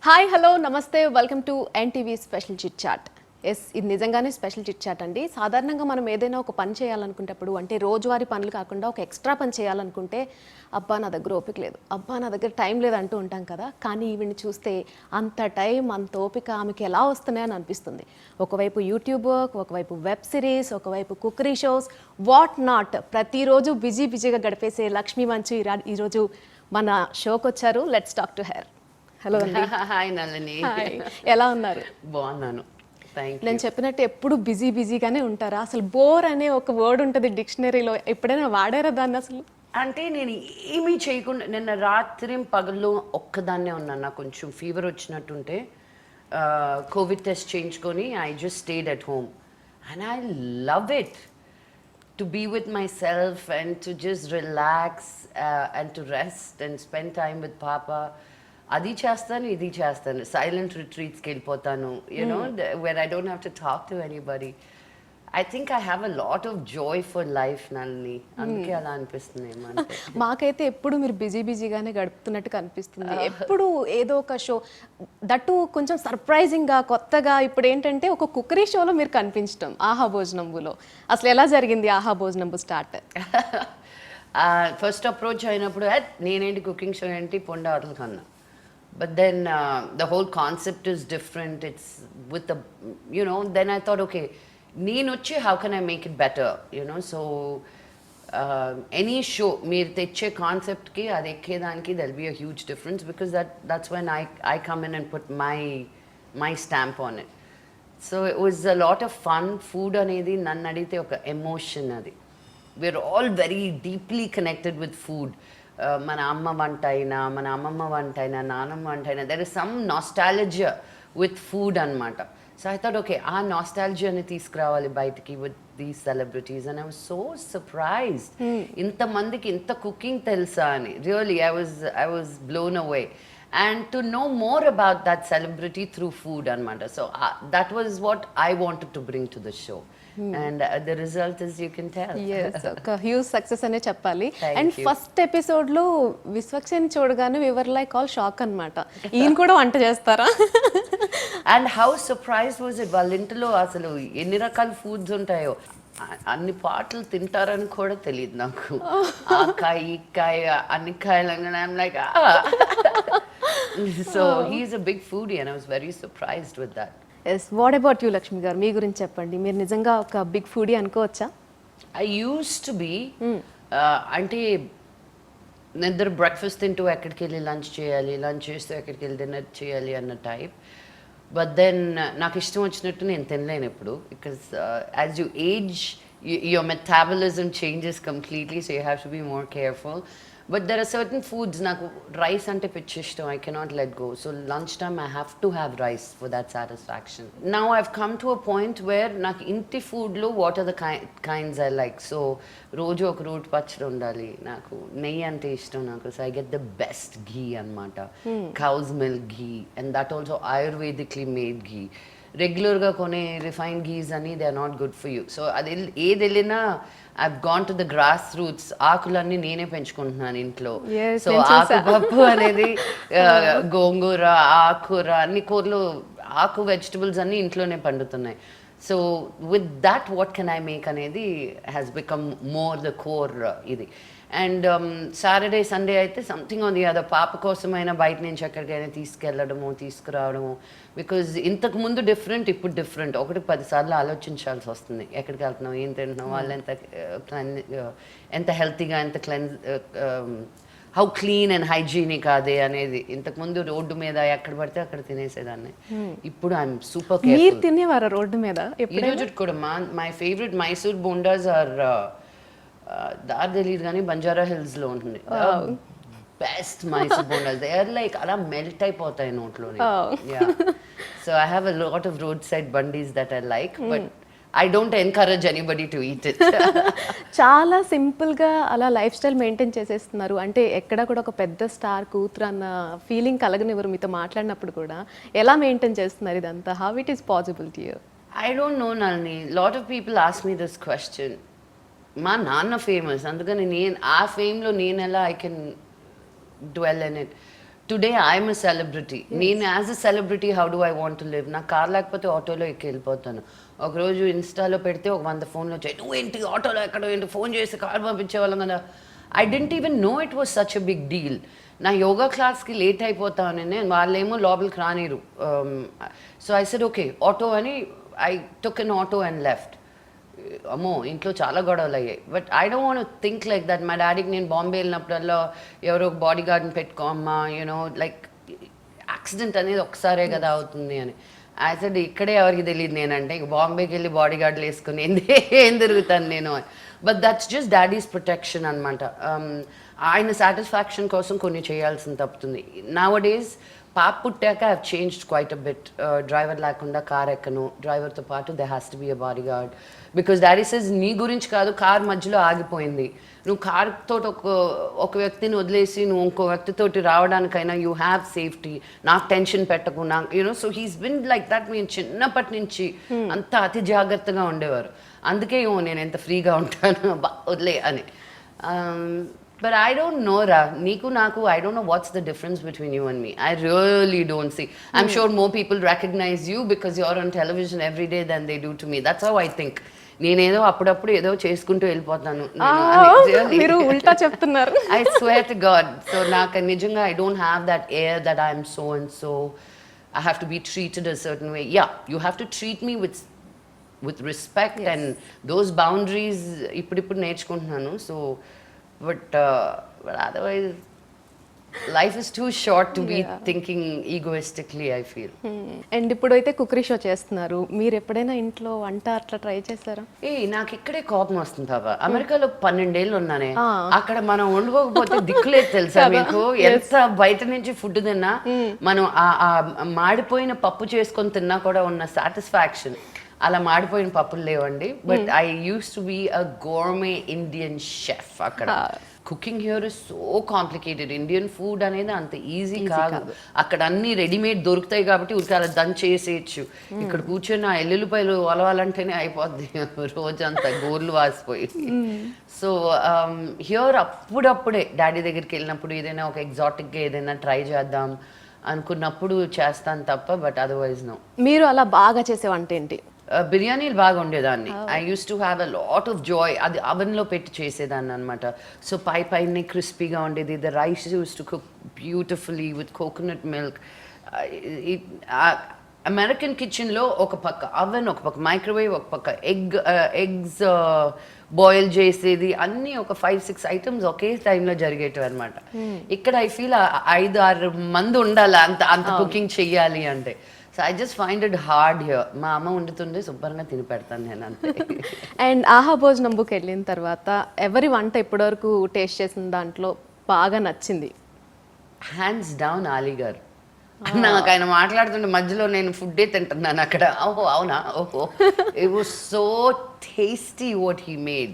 Hi hello నమస్తే welcome to NTV special chit chat. ఇది నిజంగానే స్పెషల్ చిట్ చాట్ అండి. సాధారణంగా మనం ఏదైనా ఒక పని చేయాలనుకునేటప్పుడు అంటే రోజువారీ పనులు కాకుండా ఒక ఎక్స్ట్రా పని చేయాలనుకుంటే అబ్బా నా దగ్గర ఓపిక లేదు, అబ్బా నా దగ్గర టైం లేదు అంటూ ఉంటాం కదా. కానీ ఈవిని చూస్తే అంత టైం అంత ఓపిక ఆమెకి ఎలా వస్తున్నాయని అనిపిస్తుంది. ఒకవైపు యూట్యూబ్ వర్క్, ఒకవైపు వెబ్ సిరీస్, ఒకవైపు కుక్కరీ షోస్, వాట్ నాట్, ప్రతిరోజు బిజీగా గడిపేసే లక్ష్మీ మంచు ఈరోజు మన షోకి వచ్చారు. Let's talk to her. Hello అండి. హాయ్ నళిని. ఎలా ఉన్నారు? బాగున్నాను. నేను చెప్పినట్టు ఎప్పుడు బిజీగానే ఉంటారా? అసలు బోర్ అనే ఒక వర్డ్ ఉంటుంది డిక్షనరీలో, ఎప్పుడైనా వాడారా దాన్ని? అసలు అంటే నేను ఏమీ చేయకుండా నిన్న రాత్రి పగళ్ళు ఒక్కదాన్నే ఉన్నాను. నాకు కొంచెం ఫీవర్ వచ్చినట్టుంటే కోవిడ్ టెస్ట్ చేయించుకొని I just stayed at home and I love it to be with myself and to just relax and to rest and spend time with పాపా. అది చేస్తాను, ఇది చేస్తాను. సైలెంట్ రిట్రీట్స్కి వెళ్ళిపోతాను, you know, where I don't have to talk to anybody. I think I have a lot of joy for life నల్ని. అందుకే అలా అనిపిస్తుంది. మాకైతే ఎప్పుడు మీరు బిజీగానే గడుపుతున్నట్టు కనిపిస్తుంది. ఎప్పుడు ఏదో ఒక షో, దట్టు కొంచెం సర్ప్రైజింగ్గా కొత్తగా. ఇప్పుడు ఏంటంటే ఒక కుక్కరీ షోలో మీరు కనిపించడం ఆహా భోజనంబులో. అసలు ఎలా జరిగింది ఆహా భోజనంబు స్టార్ట్? ఫస్ట్ అప్రోచ్ అయినప్పుడు నేనేంటి కుకింగ్ షో ఏంటి పొండ ఆటలు కన్నా. But then the whole concept is different. It's with the, you know, then I thought, okay, neenuchi, how can I make it better, you know? So any show meer teche concept ki adi ekkedaniki there'll be a huge difference, because that's when I come in and put my stamp on it. So it was a lot of fun. Food anedi nannu adite oka emotion adi. We're all very deeply connected with food. మన అమ్మ వంట అయినా, మన అమ్మమ్మ వంట అయినా, నానమ్మ వంట అయినా, there is some nostalgia with food అనమాట. సో ఐ థాట్ ఓకే, ఆ నాస్టాలజియాని తీసుకురావాలి బయటికి with these celebrities. And I was so surprised, ఇంతమందికి ఇంత కుకింగ్ తెలుసా అని. Really I was blown away. And to know more about that celebrity through food anamata. So that was what I wanted to bring to the show. And the result is, you can tell. Yes, a huge success ane cheppali. And first episode lo Viswaksen chodagane we were like all shock anamata. Een kuda vanta chestara. And how surprised was it? వాళ్ళ ఇంట్లో అసలు ఎన్ని రకాల foods ఉంటాయో, అన్ని పాటలు తింటారని కూడా తెలియదు నాకు. ఆ కాయ ఈ కాయ అన్ని కాయలు. I'm like, so he's a big foodie and I was very surprised with that. Yes, what about you Lakshmi గారు? మీ గురించి చెప్పండి. మీరు నిజంగా ఒక బిగ్ ఫుడీ అనుకోవచ్చా? I use to be. అంటే నిద్ర బ్రేక్ఫాస్ట్ తింటూ ఎక్కడికి వెళ్ళి లంచ్ చేయాలి, లంచ్ చేస్తూ ఎక్కడికి వెళ్ళి డిన్నర్ చేయాలి అన్న టైప్. బట్ దెన్ నాకు ఇష్టం వచ్చినట్టు నేను తినలేను ఎప్పుడు, because as you age your metabolism changes completely, so you have to be more careful. But there are certain foods, నాకు rice ante pichi ishtam, I cannot let go. So lunchtime I have to have rice for that satisfaction. Now I've come to a point where నాకు ఇంటి food లో what are the kinds I like. So రోజు ఒక root పచ్చడి ఉండాలి, నాకు నెయ్యి అంటే ఇష్టం నాకు. So I get the best ghee అనమాట, cow's milk ghee, and that also ayurvedically made ghee. రెగ్యులర్గా కొనే రిఫైన్డ్ ఘీస్ అని they are not good for you. So అది ఏది వెళ్ళినా I've gone to the grass roots. ఆకులన్నీ నేనే పెంచుకుంటున్నాను ఇంట్లో. సో ఆకుపప్పు అనేది, గోంగూర, ఆకుకూర, అన్ని కూరలు, ఆకు వెజిటబుల్స్ అన్నీ ఇంట్లోనే పండుతున్నాయి. So with that what can I make అనేది has become more the core ఇది. అండ్ సాటర్డే సండే అయితే సంథింగ్ ఆన్ ది అదర్, పాప కోసమైనా బయట నుంచి ఎక్కడికైనా తీసుకెళ్ళడము తీసుకురావడము. బికాజ్ ఇంతకు ముందు డిఫరెంట్, ఇప్పుడు డిఫరెంట్. ఒకటి 10 సార్లు ఆలోచించాల్సి వస్తుంది, ఎక్కడికి వెళ్తున్నాం, ఏం తింటున్నాం, వాళ్ళు ఎంత హెల్తీగా, ఎంత హౌ క్లీన్ అండ్ హైజీనిక్ అదే అనేది. ఇంతకుముందు రోడ్డు మీద ఎక్కడ పడితే అక్కడ తినేసేదాన్ని. ఇప్పుడు ఐఎమ్ సూపర్ కేర్ఫుల్. తినేవారా రోడ్డు మీద? ఈరోజు కూడా my favourite Mysore bondas are, దారి తెలియదు కానీ బంజారా హిల్స్ లో ఉంటుంది, best Mysore bondas. They are like అలా మెల్ట్ అయిపోతాయి నోట్లోని. So I have a lot of road side bandis that I like, but I don't encourage anybody to eat it. చాలా సింపుల్గా అలా లైఫ్ స్టైల్ మెయింటైన్ చేసేస్తున్నారు. అంటే ఎక్కడ కూడా ఒక పెద్ద స్టార్ కూతురు అన్న ఫీలింగ్ కలగనివ్వరు. మీతో మాట్లాడినప్పుడు కూడా ఎలా మెయింటైన్ చేస్తున్నారు ఇదంతా? How it is possible to you? I don't know Nalini. Lot of people ask me this question. మా నాన్న ఫేమస్, అందుకని నేను ఆ ఫేమ్లో నేను ఎలా I can dwell in it. Today I'm a celebrity. నేను as a celebrity how do I want to live? నా కార్ లేకపోతే ఆటోలో ఎక్కి వెళ్ళిపోతాను. ఒకరోజు ఇన్స్టాలో పెడితే ఒక 100 ఫోన్లు వచ్చాయి, నువ్వేంటి ఆటోలో ఎక్కడో ఏంటి ఫోన్ చేసి కార్ పంపించేవాళ్ళం కదా. I didn't even know it was such a big deal. నా యోగా క్లాస్కి లేట్ అయిపోతానని వాళ్ళేమో లోపలికి రానిరు. So I said okay auto అని I took an auto and left. అమ్మో ఇంట్లో చాలా గొడవలు అయ్యాయి. But I don't want think like that. మా డాడీకి నేను బాంబే వెళ్ళినప్పుడల్లా ఎవరో ఒక బాడీ గార్డ్ని పెట్టుకో అమ్మా, యూనో లైక్ యాక్సిడెంట్ అనేది ఒకసారే కదా అవుతుంది అని. ఐ సెడ్ ఇక్కడే ఎవరికి తెలియదు నేనంటే, ఇంక బాంబేకి వెళ్ళి బాడీ గార్డులు వేసుకుని ఏం తిరుగుతాను నేను అని. But that's just daddy's protection అనమాట. ఆయన సాటిస్ఫాక్షన్ కోసం కొన్ని చేయాల్సింది తప్పుతుంది. నౌ డేస్ పాప పుట్టాక I changed quite a bit. Driver లేకుండా కార్ ఎక్కను, డ్రైవర్తో పాటు they has to be a body guard. Because daddy says నీ గురించి కాదు, కార్ మధ్యలో ఆగిపోయింది, నువ్వు కార్ తోటి ఒక వ్యక్తిని వదిలేసి నువ్వు ఇంకో వ్యక్తితోటి రావడానికైనా యూ హ్యావ్ సేఫ్టీ, నాకు టెన్షన్ పెట్టకు, నాకు you know. So he's been like that. మేము చిన్నప్పటి నుంచి అంత అతి జాగ్రత్తగా ఉండేవారు. అందుకే నేను ఎంత ఫ్రీగా ఉంటాను వదిలే అని. But I don't know, Ra. Niku Naku, I don't know what's the difference between you and me. I really don't see. I'm sure more people recognize you because you're on television every day than they do to me. That's how I think. నేనేదో అప్పుడప్పుడు ఏదో చేసుకుంటూ వెళ్ళిపోతాను. మీరు ఉల్టా చెప్తున్నారు. I swear to God. So నాకు నిజంగా I don't have that air that I'm so and so. I have to be treated a certain way. Yeah, you have to treat me with respect. Yes. And those boundaries ఇప్పుడు నేర్చుకుంటున్నాను. So but otherwise life is too short to be thinking egoistically, I feel. And ఇప్పుడైతే cookery show చేస్తున్నారు, మీరు ఎప్పుడైనా ఇంట్లో వంట అట్లా try చేశారా? నాకు ఇక్కడే కోపం వస్తుంది పాప. అమెరికాలో 12 ఏళ్ళు ఉన్నానే, అక్కడ మనం వండుకోకపోతే దిక్కులేదు తెలుసా మీకు. ఎంత బయట నుంచి ఫుడ్ తిన్నా, మనం ఆ మాడిపోయిన పప్పు చేసుకొని తిన్నా కూడా ఉన్న సాటిస్ఫాక్షన్ అలా మాడిపోయిన పప్పులు లేవండి. But I use to be a gourmet Indian chef అక్కడ. Cooking here is so complicated. Indian food అనేది అంత ఈజీ కాదు. అక్కడ అన్ని రెడీమేడ్ దొరుకుతాయి కాబట్టి ఊరికి అలా దంచేసేయచ్చు. ఇక్కడ కూర్చొని ఆ ఎల్లుల్లిపాయలు ఒలవాలంటేనే అయిపోద్ది రోజంతా గోర్లు వాసిపోయి. సో హియర్ అప్పుడప్పుడే డాడీ దగ్గరికి వెళ్ళినప్పుడు ఏదైనా ఒక ఎగ్జాటిక్గా ఏదైనా ట్రై చేద్దాం అనుకున్నప్పుడు చేస్తాను తప్ప, బట్ అదర్వైజ్ నో. మీరు అలా బాగా చేసే వంట ఏంటి? బిర్యానీలు బాగా ఉండేదాన్ని. I use to have a lot of Joy. అది అవెన్లో పెట్టి చేసేదాన్ని అనమాట. సో పైనే క్రిస్పీగా ఉండేది. The rice use to cook beautifully with coconut milk. American కిచెన్లో ఒక పక్క అవెన్, ఒక పక్క మైక్రోవేవ్, ఒక పక్క ఎగ్స్ బాయిల్ చేసేది, అన్నీ ఒక 5-6 ఐటమ్స్ ఒకే టైంలో జరిగేటివి అనమాట. ఇక్కడ ఐ ఫీల్ 5-6 మంది ఉండాలి అంత కుకింగ్ చెయ్యాలి అంటే. So I just find it hard here. మా అమ్మ వండుతుండే శుభ్రంగా తిని పెడతాను నేను అంతే. అండ్ ఆహా భోజనం బుక్ వెళ్ళిన తర్వాత ఎవరి వంట ఇప్పటివరకు టేస్ట్ చేసిన దాంట్లో బాగా నచ్చింది? హ్యాండ్స్ డౌన్ ఆలీ గారు. నాకు ఆయన మాట్లాడుతుంటే మధ్యలో నేను ఫుడ్డే తింటున్నాను అక్కడ. ఓహో అవునా, ఓహో it was so tasty what he made.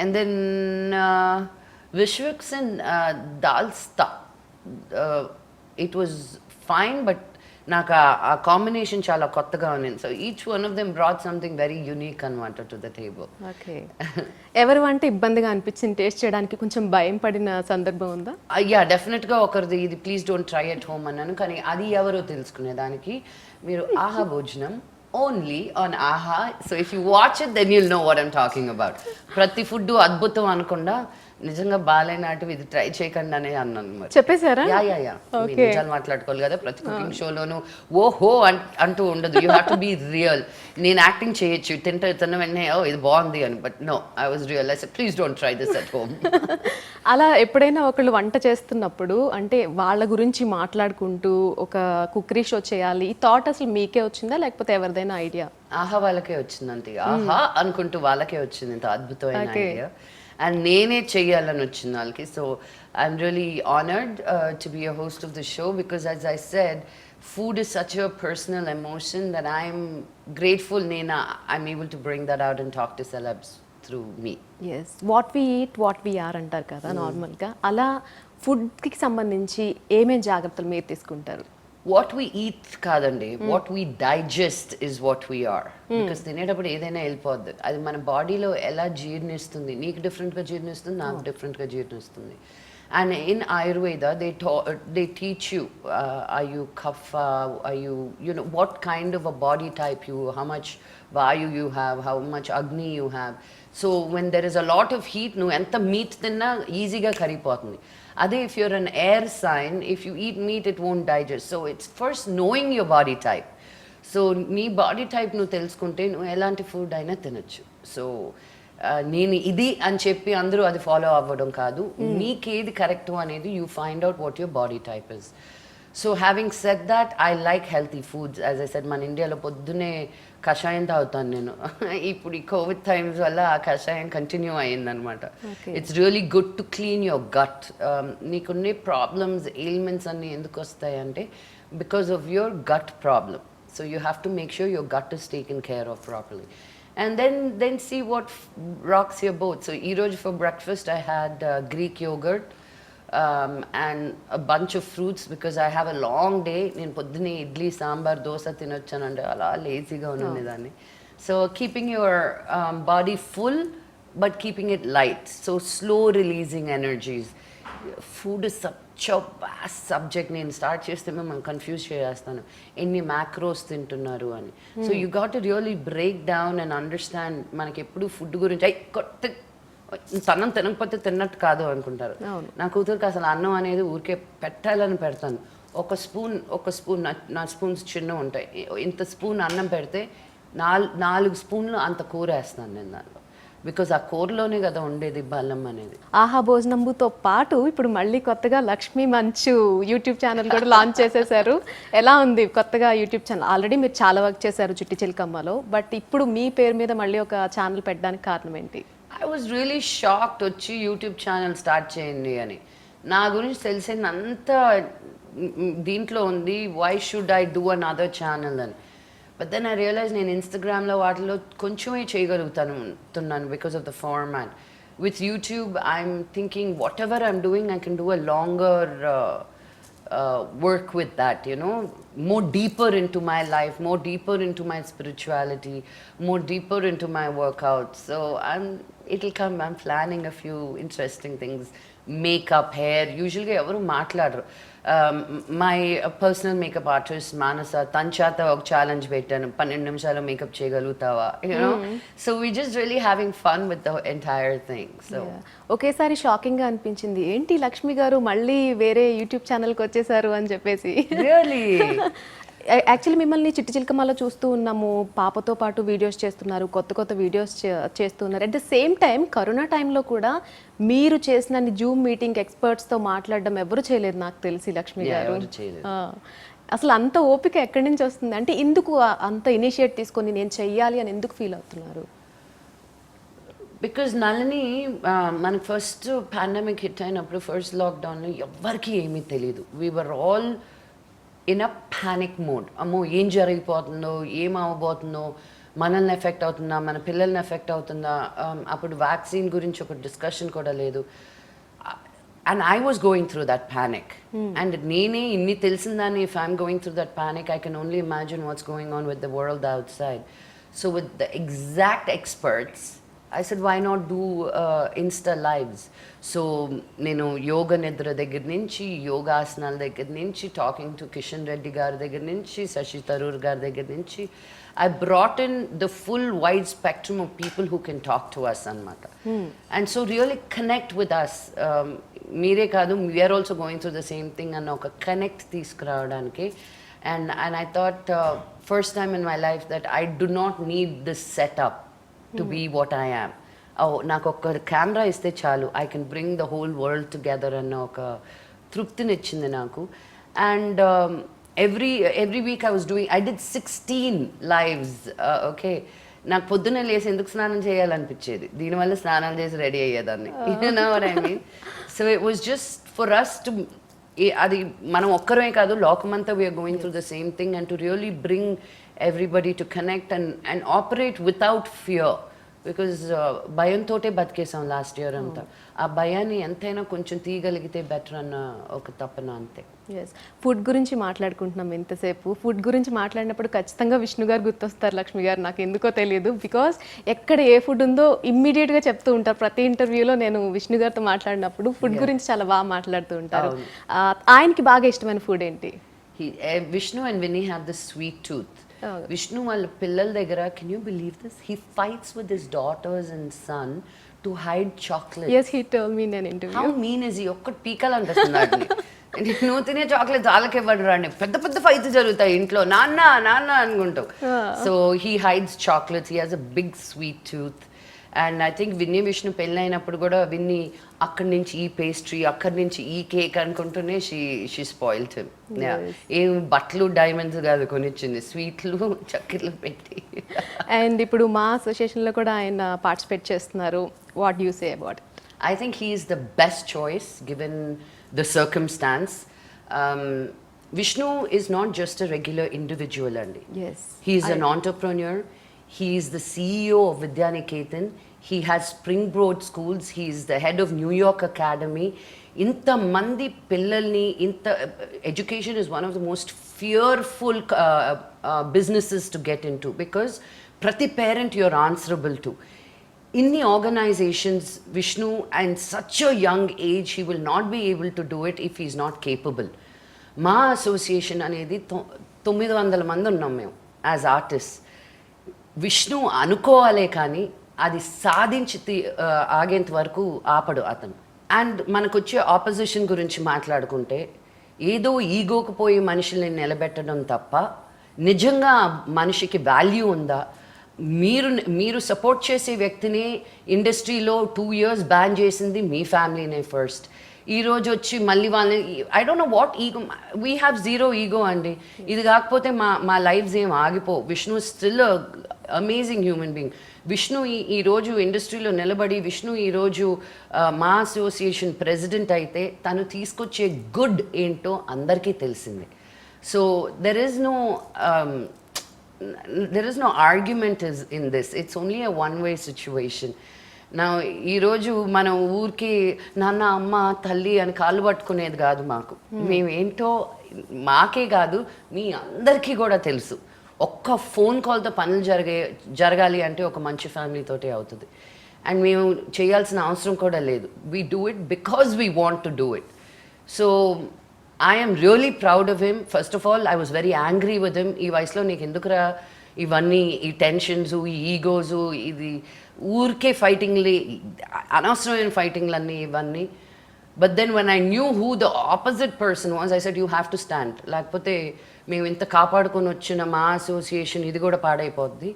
And then Vishwaksen దాల్స్తా, ఇట్ వాజ్ ఫైన్, బట్ నాకు ఆ కాంబినేషన్ చాలా కొత్తగా ఉంది. So each one of them brought something very unique అనమాట టు ద టేబుల్. ఓకే. ఎవరి వంట ఇబ్బందిగా అనిపించింది టేస్ట్ చేయడానికి, కొంచెం భయం పడిన సందర్భం ఉందా? యా, డెఫినెట్గా ఒకరిది ఇది please don't try at home అన్నాను, కానీ అది ఎవరో తెలుసుకునేదానికి మీరు ఆహా భోజనం only on Aha. So if you watch it then you'll know what I'm talking about. ప్రతి ఫుడ్ అద్భుతం అనకుండా నిజంగా బాగాలేనట్టు ఇది ట్రై చేయకండి అనే అన్నాను. మరి చెప్పేశారా? యా నిజాలు మాట్లాడుకోవాలి కదా ప్రతి కుకింగ్ షోలోను. ఓహో అంటూ ఉండదు. You have to be real. నేను యాక్టింగ్ చేయొచ్చు, తిన్న వెంటనే ఓ ఇది బాగుంది అని, but no, I was real. I said please don't try this at home. అలా ఎప్పుడైనా ఒకళ్ళు వంట చేస్తున్నప్పుడు అంటే వాళ్ళ గురించి మాట్లాడుకుంటూ ఒక కుక్కరీ షో చేయాలి ఈ థాట్ అసలు మీకే వచ్చిందా లేకపోతే ఎవరిదైనా ఐడియా? ఆహా వాళ్ళకే వచ్చింది అంతే. ఆహా అనుకుంటూ వాళ్ళకే వచ్చింది ఇంత అద్భుతమైన ఐడియా. అండ్ నేనే చెయ్యాలని వచ్చింది వాళ్ళకి. So I'm really honoured to be a host of the show because as I said food is such a personal emotion that I'm grateful I'm able to bring that out and talk to celebs through me. Yes, what we eat, what we are అంటారు కదా నార్మల్గా. అలా ఫుడ్కి సంబంధించి ఏమేం జాగ్రత్తలు మీరు తీసుకుంటారు? What we eat కాదండి, what we digest is what we are. Because తినేటప్పుడు ఏదైనా వెళ్ళిపోద్ది, అది మన బాడీలో ఎలా జీర్ణిస్తుంది. నీకు డిఫరెంట్గా జీర్ణిస్తుంది, నాకు డిఫరెంట్గా జీర్ణిస్తుంది. And in Ayurveda, they teach you, are you kapha, are you, you know, what kind of a body type you, how much vayu you have, how much agni you have. So when there is a lot of heat, nu enta meat tinna easy ga karipotundi. Ade if you're an air sign, if you eat meat, it won't digest. So it's first knowing your body type. So నీ body type నువ్వు తెలుసుకుంటే నువ్వు ఎలాంటి food అయినా తినొచ్చు. So నేను ఇది అని చెప్పి అందరూ అది ఫాలో అవ్వడం కాదు, నీకేది కరెక్ట్ అనేది you find out what your body type is. So having said that, I like healthy foods. As I said, మన ఇండియాలో పొద్దునే కషాయం తాగుతాను నేను. ఇప్పుడు ఈ కోవిడ్ టైమ్స్ వల్ల ఆ కషాయం కంటిన్యూ అయ్యిందనమాట. It's really good to clean your gut. నీకున్నే ప్రాబ్లమ్స్, ఎయిల్మెంట్స్ అన్నీ ఎందుకు వస్తాయంటే because of your gut problem. So you have to make sure your gut is taken care of properly. And then see what rocks your boat. So iroj for breakfast I had Greek yogurt and a bunch of fruits because I have a long day. Nenu poddune idli sambar dosa tinochanante ala lazy ga unnane danni. So keeping your body full but keeping it light. So slow releasing energies. Food is such a vast subject. నేను start చేస్తే మేము confuse చేస్తాను ఎన్ని macros తింటున్నారు అని. So you got to really break down and understand. మనకి ఎప్పుడు food గురించి అన్నం తినకపోతే తిన్నట్టు కాదు అనుకుంటారు. నా కూతురికి అసలు అన్నం అనేది ఊరికే పెట్టాలని పెడతాను. ఒక స్పూన్ నా స్పూన్స్ చిన్న ఉంటాయి, ఇంత స్పూన్ అన్నం పెడితే 4 స్పూన్లు అంత కూర వేస్తాను నేను దాంట్లో. బికాజ్ ఆ కూరలోనే కదా ఉండేది బలం అనేది. ఆహా భోజనంబుతో పాటు ఇప్పుడు మళ్ళీ కొత్తగా లక్ష్మీ మంచు యూట్యూబ్ ఛానల్ కూడా లాంచ్ చేసేసారు. ఎలా ఉంది కొత్తగా యూట్యూబ్ ఛానల్? ఆల్రెడీ మీరు చాలా వర్క్ చేశారు చిట్టి చిలకమ్మలో, బట్ ఇప్పుడు మీ పేరు మీద మళ్ళీ ఒక ఛానల్ పెట్టడానికి కారణం ఏంటి? ఐ వాజ్ రియలీ షాక్డ్ వచ్చి యూట్యూబ్ ఛానల్ స్టార్ట్ చేయండి అని. నా గురించి తెలిసిందంతా దీంట్లో ఉంది, why should I do another channel అని. బట్ దెన్ ఐ రియలైజ్ నేను ఇన్స్టాగ్రామ్లో వాటిలో కొంచెమే చేయగలుగుతున్నాను because of the format. With YouTube I'm thinking whatever I'm doing I can do a longer work with that, you know, more deeper into my life, more deeper into my spirituality, more deeper into my workouts. So it'll come. I'm planning a few interesting things. Makeup, hair, usually ఎవరు మాట్లాడరు. My personal makeup artist Manasa, తన ఒక challenge పెట్టాను, 12 నిమిషాలు makeup చేయగలుగుతావా, you know. So we just really having fun with the entire thing. So ఒకేసారి షాకింగ్గా అనిపించింది, ఏంటి లక్ష్మి గారు మళ్ళీ వేరే యూట్యూబ్ ఛానల్కి వచ్చేసారు అని చెప్పేసి. రియల్లీ యాక్చువల్లీ మిమ్మల్ని చిట్టి చిలకమ్మలో చూస్తూ ఉన్నాము, పాపతో పాటు వీడియోస్ చేస్తున్నారు, కొత్త వీడియోస్ చేస్తున్నారు. At the same time corona టైంలో కూడా మీరు చేసిన జూమ్ మీటింగ్ ఎక్స్పర్ట్స్తో మాట్లాడడం ఎవరు చేయలేదు నాకు తెలిసి లక్ష్మి గారు. అసలు అంత ఓపిక ఎక్కడి నుంచి వస్తుంది? అంటే ఎందుకు అంత ఇనిషియేట్ తీసుకొని నేను చెయ్యాలి అని ఎందుకు ఫీల్ అవుతున్నారు? బికాజ్ నళిని మనకి ఫస్ట్ పాండమిక్ హిట్ అయినప్పుడు ఫస్ట్ లాక్డౌన్లో ఎవ్వరికి ఏమీ తెలియదు. We were all in a panic mode. అమ్మో ఏం జరిగిపోతుందో, ఏం అవ్వబోతుందో, మనల్ని ఎఫెక్ట్ అవుతుందా, మన పిల్లల్ని ఎఫెక్ట్ అవుతుందా. అప్పుడు వ్యాక్సిన్ గురించి ఒక డిస్కషన్ కూడా లేదు. And I was going through that panic. And నేనే ఇన్ని తెలిసిందాన్ని, if I'm going through that panic, I can only imagine what's going on with the world outside. So with the exact experts I said, why not do Insta lives? So, నేను యోగ నిద్ర దగ్గర నుంచి, యోగాసనాల దగ్గర నుంచి, talking to Kishan Reddy గారి దగ్గర నుంచి, శశి థరూర్ గారి దగ్గర నుంచి, I brought in the full wide spectrum of people who can talk to us అనమాట. And so really connect with us. మీరే కాదు, we are also going through the same thing అన్న ఒక కనెక్ట్ తీసుకురావడానికి. And I thought, first time in my life that I do not need this setup to be what I am. నాకు ఒక camera ఇస్తే చాలు, I can bring the whole world together అన్న ఒక తృప్తినిచ్చింది నాకు. And every week I was doing, I did 16 lives. Okay, నాకు పొద్దున్నే లేసి ఎందుకు స్నానం చేయాలనిపించేది, దీనివల్ల స్నానాలు చేసి రెడీ అయ్యేదాన్ని. You know what I mean. So it was just for us to, అది మనం ఒక్కరమే కాదు, లోకమంతా we are going through the same thing. And to really bring everybody to connect and operate without fear. Because భయంతోటే బతికేసాం last year అంతా. ఆ భయాన్ని ఎంతైనా కొంచెం తీయగలిగితే బెటర్ అన్న ఒక తపన అంతే. ఎస్, ఫుడ్ గురించి మాట్లాడుకుంటున్నాం ఇంతసేపు. ఫుడ్ గురించి మాట్లాడినప్పుడు ఖచ్చితంగా విష్ణు గారు గుర్తొస్తారు, లక్ష్మి గారు. నాకు ఎందుకో తెలియదు, బికాస్ ఎక్కడ ఏ ఫుడ్ ఉందో ఇమ్మీడియట్గా చెప్తూ ఉంటారు. ప్రతి ఇంటర్వ్యూలో నేను విష్ణు గారితో మాట్లాడినప్పుడు ఫుడ్ గురించి చాలా బాగా మాట్లాడుతూ ఉంటారు. ఆయనకి బాగా ఇష్టమైన ఫుడ్ ఏంటి? Vishnu and Vinny have this sweet tooth. Vishnu వాళ్ళ పిల్లల దగ్గర, can you believe this? He fights with his daughters and son to hide chocolate. Yes, he told me in an interview. How mean is he? ఒక్కటి పీకాలనిపిస్తుంది. నువ్వు తినే chocolates వాళ్ళకి ఇవ్వడు రాండి, పెద్ద పెద్ద ఫైట్స్ జరుగుతాయి ఇంట్లో, నాన్న నాన్న అనుకుంటావు. So he hides chocolates, he has a big sweet tooth. And I think Vinny Vishnu పెళ్ళైనప్పుడు కూడా విన్నీ అక్కడి నుంచి ఈ పేస్ట్రీ, అక్కడి నుంచి ఈ కేక్ అనుకుంటూనే షీ స్పాయిల్డ్ హిమ్. ఏం బట్టలు డైమండ్స్ కాదు కొనిచ్చింది, స్వీట్లు చక్కెరలు పెట్టి. అండ్ ఇప్పుడు మా అసోసియేషన్లో కూడా ఆయన పార్టిసిపేట్ చేస్తున్నారు. What you say about it? I think he is the best choice given the circumstance. Vishnu is not just a regular individual, Andy. Yes. He is an entrepreneur. He is the CEO of Vidyaniketan. He has Springbroad Schools. He is the head of New York Academy. Inta mandi pillalni, education is one of the most fearful businesses to get into, because prati parent you're answerable to. In the organizations, Vishnu, and such a young age, he will not be able to do it if he's not capable. మా association అనేది 900 మంది ఉన్నాం మేము as artist. Vishnu అనుకోవాలే కానీ అది సాధించి ఆగేంత వరకు ఆపడు అతను. అండ్ మనకు వచ్చే ఆపోజిషన్ గురించి మాట్లాడుకుంటే, ఏదో ఈగోకు పోయి మనుషుల్ని నిలబెట్టడం తప్ప నిజంగా మనిషికి వాల్యూ ఉందా? మీరు సపోర్ట్ చేసే వ్యక్తిని ఇండస్ట్రీలో 2 years బ్యాన్ చేసింది మీ ఫ్యామిలీనే ఫస్ట్. ఈరోజు వచ్చి మళ్ళీ వాళ్ళని, I don't know what ego, we have zero ego అండి. ఇది కాకపోతే మా లైఫ్స్ ఏం ఆగిపో. Vishnu still amazing human being. Vishnu ఈరోజు ఇండస్ట్రీలో నిలబడి, విష్ణు ఈరోజు మా అసోసియేషన్ ప్రెసిడెంట్ అయితే తను తీసుకొచ్చే గుడ్ ఏంటో అందరికీ తెలిసిందే. So there is no argument in this. It's only a one-way situation. నా ఈరోజు మనం ఊరికి నాన్న అమ్మ తల్లి అని కాళ్ళు పట్టుకునేది కాదు మాకు. మేమేంటో మాకే కాదు మీ అందరికీ కూడా తెలుసు. ఒక్క ఫోన్ కాల్తో పనులు జరగాలి అంటే ఒక మంచి ఫ్యామిలీతోటే అవుతుంది. అండ్ మేము చేయాల్సిన అవసరం కూడా లేదు. We do it because we want to do it. So I am really proud of him. First of all, I was very angry with him. ఈ వయసులో నీకు ఎందుకురా ఇవన్నీ, ఈ టెన్షన్స్, ఈ ఈగోస్, ఇది ఊరికే ఫైటింగ్లు, అనవసరమైన ఫైటింగ్లన్నీ ఇవన్నీ. But then when I knew who the opposite person was, I said you have to stand. లేకపోతే మేము ఇంత కాపాడుకొని వచ్చిన మా అసోసియేషన్ ఇది కూడా పాడైపోద్ది.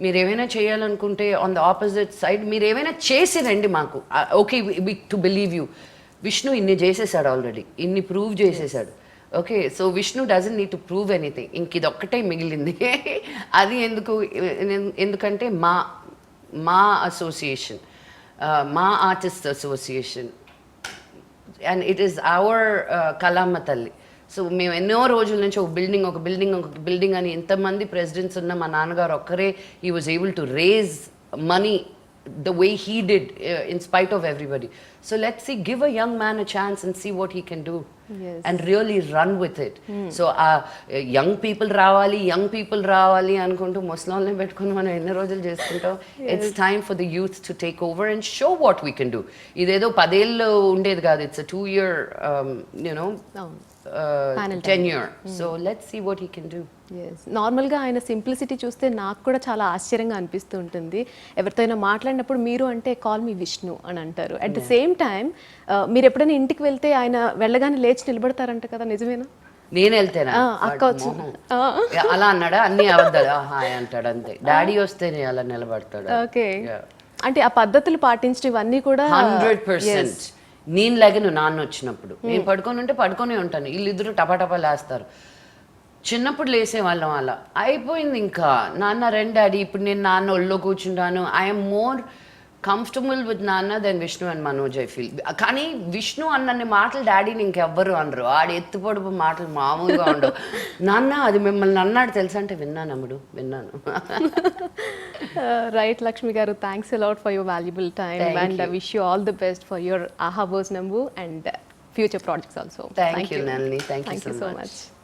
మీరు ఏమైనా చేయాలనుకుంటే ఆన్ ద ఆపోజిట్ సైడ్ మీరు ఏమైనా చేసి రండి మాకు, okay to believe you. Vishnu ఇన్ని చేసేసాడు ఆల్రెడీ, ఇన్ని ప్రూవ్ చేసేసాడు. Okay, so Vishnu doesn't need to prove anything. ఇంక ఇది ఒక్కటే మిగిలింది. అది ఎందుకంటే మా అసోసియేషన్, మా artist association, and it is our కళామ్మ తల్లి. సో మేము ఎన్నో రోజుల నుంచి ఒక బిల్డింగ్ అని ఇంతమంది ప్రెసిడెంట్స్ ఉన్న మా నాన్నగారు ఒక్కరే he was able to raise money the way he did in spite of everybody. So let's see, give a young man a chance and see what he can do. Yes. And really run with it. So young people రావాలి అనుకుంటూ ముసలాళ్ళని పెట్టుకుని మనం ఎన్ని రోజులు చేసుకుంటాం. It's time for the youth to take over and show what we can do. ఇదేదో 10 ఏళ్ళు ఉండేది కాదు. It's a 2-year tenure. So let's see what he can do. Yes, నార్మల్గా ఆయన సింప్లిసిటీ చూస్తే నాకు కూడా చాలా ఆశ్చర్యంగా అనిపిస్తూ ఉంటుంది. ఎవరితో అయినా మాట్లాడినప్పుడు మీరు అంటే కాల్ మీ విష్ణు అని అంటారు. అట్ ద సేమ్ టైం మీరు ఎప్పుడైనా ఇంటికి వెళ్తే ఆయన వెళ్ళగానే లేచి నిలబడతారంట కదా, నిజమేనా? నేను వెళ్తేనా అక్క వచ్చి అలా అన్నాడా? అన్ని అవద్దాడు హాయ్ అంటాడు అంతే. డాడీ వస్తేనే అలా నిలబడతాడు. ఓకే, అంటే ఆ పద్ధతులు పాటించడం ఇవన్నీ కూడా 100%. నేను లేగను నాన్న వచ్చినప్పుడు, నేను పడుకొని ఉంటాను, వీళ్ళిద్దరూ టపాటపా లేస్తారు. చిన్నప్పుడు లేసేవాళ్ళం అలా అయిపోయింది. ఇంకా నాన్న రండి డాడీ, ఇప్పుడు నేను నాన్న ఒళ్ళో కూర్చుంటాను. ఐఎమ్ మోర్ కంఫర్టబుల్ విత్ నాన్న then Vishnu and Manoj I feel. కానీ విష్ణు అన్నన్ని మాటలు డాడీని ఇంకెవ్వరు అనరు. ఆడు ఎత్తు పొడుపు మాటలు మామూలుగా ఉండవు. నాన్న అది మిమ్మల్ని అన్నాడు తెలుసా అంటే విన్నాను అమ్ముడు విన్నాను. Right Lakshmi garu, thanks a lot for your valuable time Thank and wish you all the best for your Aha బోస్ నంబు and future projects also. Thank you, Nalini. Thank you so so much. Much.